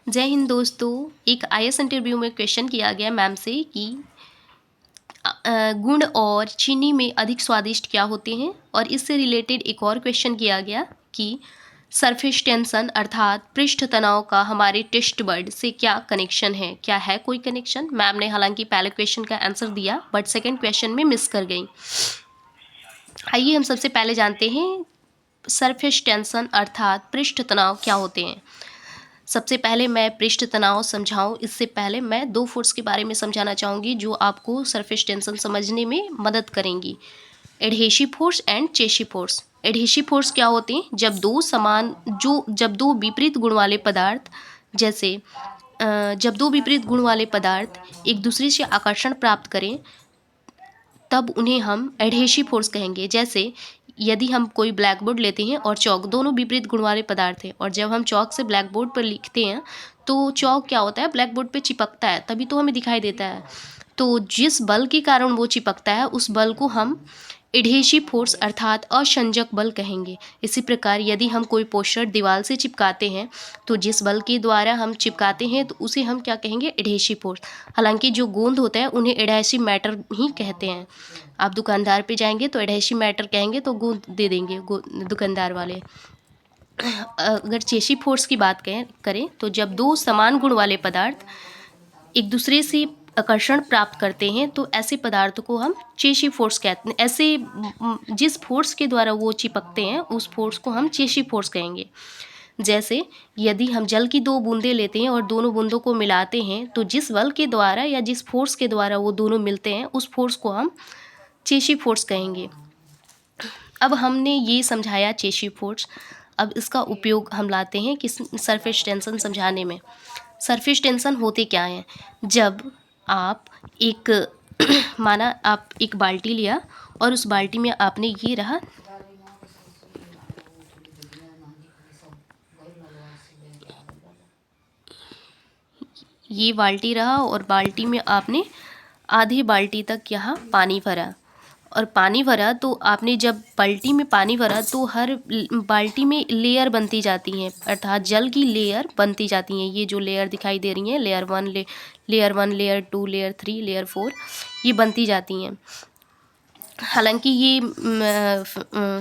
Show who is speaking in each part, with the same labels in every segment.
Speaker 1: जय हिंद दोस्तों। एक आईएएस इंटरव्यू में क्वेश्चन किया गया मैम से कि गुड़ और चीनी में अधिक स्वादिष्ट क्या होते हैं, और इससे रिलेटेड एक और क्वेश्चन किया गया कि सरफेस टेंशन अर्थात पृष्ठ तनाव का हमारे टेस्ट बर्ड से क्या कनेक्शन है, क्या है कोई कनेक्शन। मैम ने हालांकि पहले क्वेश्चन का आंसर दिया बट सेकेंड क्वेश्चन में मिस कर गई। आइए हम सबसे पहले जानते हैं सरफेस टेंशन अर्थात पृष्ठ तनाव क्या होते हैं। सबसे पहले मैं पृष्ठ तनाव समझाऊं इससे पहले मैं दो फोर्स के बारे में समझाना चाहूँगी जो आपको सरफेस टेंशन समझने में मदद करेंगी। Adhesive force and cohesive force. Adhesive force क्या होते हैं? जब दो विपरीत गुण वाले पदार्थ जब दो विपरीत गुण वाले पदार्थ एक दूसरे से आकर्षण प्राप्त करें तब उन्हें हम एडहेसिव फोर्स कहेंगे। जैसे यदि हम कोई ब्लैक बोर्ड लेते हैं और चौक, दोनों विपरीत गुण वाले पदार्थ हैं, और जब हम चौक से ब्लैक बोर्ड पर लिखते हैं तो चौक क्या होता है, ब्लैक बोर्ड पे चिपकता है, तभी तो हमें दिखाई देता है। तो जिस बल के कारण वो चिपकता है उस बल को हम एडहेसिव फोर्स अर्थात असंजक बल कहेंगे। इसी प्रकार यदि हम कोई पोस्टर दीवार से चिपकाते हैं तो जिस बल के द्वारा हम चिपकाते हैं तो उसे हम क्या कहेंगे, एडहेसिव फोर्स। हालांकि जो गोंद होता है उन्हें एडहेसिव मैटर ही कहते हैं। आप दुकानदार पे जाएंगे तो एडहेसिव मैटर कहेंगे तो गोंद दे देंगे दुकानदार वाले। अगर चेसिव फोर्स की बात करें तो जब दो समान गुण वाले पदार्थ एक दूसरे से आकर्षण प्राप्त करते हैं तो ऐसे पदार्थों को हम चेसिव फोर्स कहते हैं। ऐसे जिस फोर्स के द्वारा वो चिपकते हैं उस फोर्स को हम चेसिव फोर्स कहेंगे। जैसे यदि हम जल की दो बूंदें लेते हैं और दोनों बूंदों को मिलाते हैं तो जिस बल के द्वारा या जिस फोर्स के द्वारा वो दोनों मिलते हैं उस फोर्स को हम चेसिव फोर्स कहेंगे। अब हमने ये समझाया चेसिव फोर्स, अब इसका उपयोग हम लाते हैं किस सरफेस टेंशन समझाने में। सरफेस टेंशन होते क्या हैं? जब आप एक माना आप एक बाल्टी लिया और उस बाल्टी में आपने ये बाल्टी रहा और बाल्टी में आपने आधी बाल्टी तक यहाँ पानी भरा, और पानी भरा तो आपने जब बाल्टी में पानी भरा तो हर बाल्टी में लेयर बनती जाती हैं, अर्थात जल की लेयर बनती जाती हैं। ये जो लेयर दिखाई दे रही हैं, layer one, layer 2, layer 3, layer 4, ये बनती जाती हैं। हालांकि ये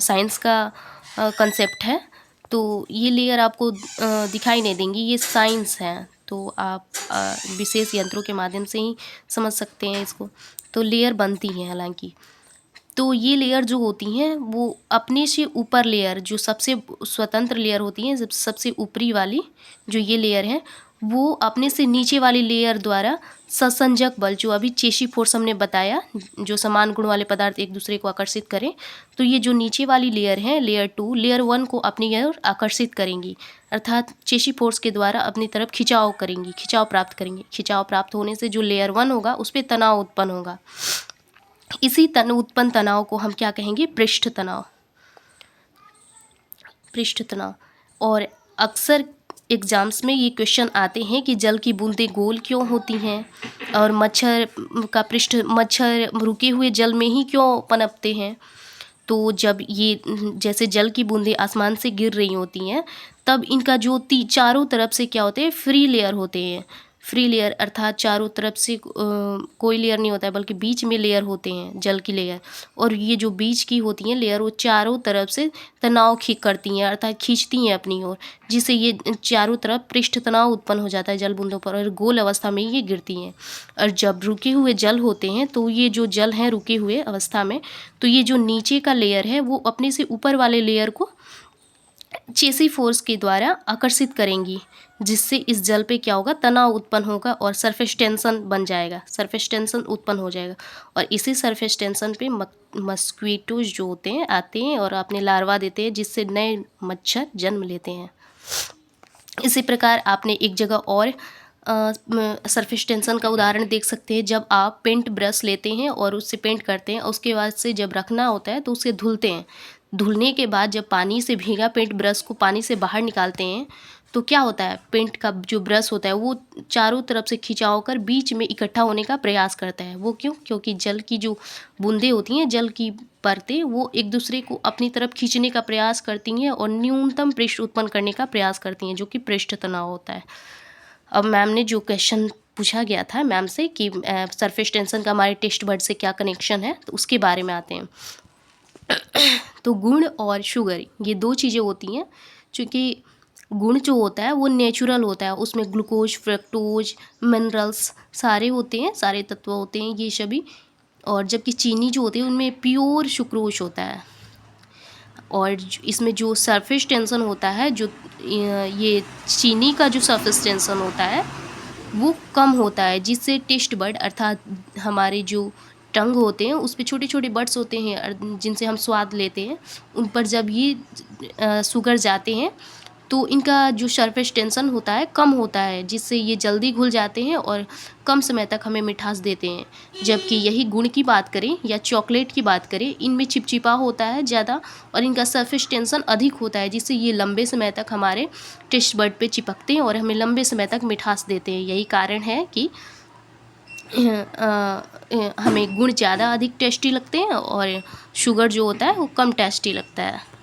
Speaker 1: साइंस का कंसेप्ट है तो ये लेयर आपको दिखाई नहीं देंगी, ये साइंस है तो आप विशेष यंत्रों के माध्यम से ही समझ सकते हैं इसको। तो लेयर बनती हैं हालांकि, तो ये लेयर जो होती हैं वो अपने से ऊपर लेयर जो सबसे स्वतंत्र लेयर होती हैं, सबसे ऊपरी वाली जो ये लेयर है वो अपने से नीचे वाली लेयर द्वारा ससंजक बल, जो अभी चेसिव फोर्स हमने बताया, जो समान गुण वाले पदार्थ एक दूसरे को आकर्षित करें, तो ये जो नीचे वाली लेयर है लेयर 2, लेयर 1 को अपनी ओर आकर्षित करेंगी, अर्थात चेसिव फोर्स के द्वारा अपनी तरफ खिंचाव करेंगी, खिंचाव प्राप्त करेंगी। खिंचाव प्राप्त होने से जो लेयर 1 होगा उस पर तनाव उत्पन्न होगा। इसी उत्पन्न तनाव को हम क्या कहेंगे, पृष्ठ तनाव। पृष्ठ तनाव। और अक्सर एग्जाम्स में ये क्वेश्चन आते हैं कि जल की बूंदें गोल क्यों होती हैं, और मच्छर रुके हुए जल में ही क्यों पनपते हैं। तो जब ये जैसे जल की बूंदें आसमान से गिर रही होती हैं तब इनका जो चारों तरफ से क्या होते हैं, फ्री लेयर होते हैं। फ्री लेयर अर्थात चारों तरफ से कोई लेयर नहीं होता है बल्कि बीच में लेयर होते हैं, जल की लेयर, और ये जो बीच की होती हैं लेयर वो चारों तरफ से तनाव करती हैं अर्थात खींचती हैं अपनी ओर, जिससे ये चारों तरफ पृष्ठ तनाव उत्पन्न हो जाता है जल बूंदों पर, और गोल अवस्था में ये गिरती हैं। और जब रुके हुए जल होते हैं तो ये जो जल हैं रुके हुए अवस्था में, तो ये जो नीचे का लेयर है वो अपने से ऊपर वाले लेयर को चेसिव फोर्स के द्वारा आकर्षित करेंगी, जिससे इस जल पे क्या होगा, तनाव उत्पन्न होगा और सरफेस टेंशन बन जाएगा, सरफेस टेंशन उत्पन्न हो जाएगा। और इसी सरफेस टेंशन पे मस्क्वीटोज जो होते हैं आते हैं और अपने लार्वा देते हैं, जिससे नए मच्छर जन्म लेते हैं। इसी प्रकार आपने एक जगह और सरफेस टेंशन का उदाहरण देख सकते हैं। जब आप पेंट ब्रश लेते हैं और उससे पेंट करते हैं, उसके बाद से जब रखना होता है तो उसे धुलते हैं। धुलने के बाद जब पानी से भीगा पेंट ब्रश को पानी से बाहर निकालते हैं तो क्या होता है, पेंट का जो ब्रश होता है वो चारों तरफ से खिंचाव कर बीच में इकट्ठा होने का प्रयास करता है। वो क्यों? क्योंकि जल की जो बूंदें होती हैं, जल की परतें, वो एक दूसरे को अपनी तरफ खींचने का प्रयास करती हैं और न्यूनतम पृष्ठ उत्पन्न करने का प्रयास करती हैं, जो कि पृष्ठ तनाव होता है। अब मैम ने जो क्वेश्चन पूछा गया था मैम से कि सरफेस टेंशन का हमारे टेस्ट बर्ड से क्या कनेक्शन है, तो उसके बारे में आते हैं। तो गुण और शुगर ये दो चीज़ें होती हैं, क्योंकि गुण जो होता है वो नेचुरल होता है, उसमें ग्लूकोज, फ्रक्टोज, मिनरल्स सारे होते हैं, सारे तत्व होते हैं ये सभी। और जबकि चीनी जो होती है उनमें प्योर सुक्रोज होता है। और इसमें जो सरफेस टेंशन होता है, जो ये चीनी का जो सरफेस टेंशन होता है वो कम होता है, जिससे टेस्ट बर्ड अर्थात हमारे जो टंग होते हैं उस पे छोटे छोटे बर्ड्स होते हैं जिनसे हम स्वाद लेते हैं, उन पर जब ये शुगर जाते हैं तो इनका जो सरफेस टेंशन होता है कम होता है, जिससे ये जल्दी घुल जाते हैं और कम समय तक हमें मिठास देते हैं। जबकि यही गुण की बात करें या चॉकलेट की बात करें, इनमें चिपचिपा होता है ज़्यादा और इनका सरफेस टेंशन अधिक होता है, जिससे ये लंबे समय तक हमारे टेस्ट बर्ड पे चिपकते हैं और हमें लंबे समय तक मिठास देते हैं। यही कारण है कि हमें गुण ज़्यादा अधिक टेस्टी लगते हैं और शुगर जो होता है वो कम टेस्टी लगता है।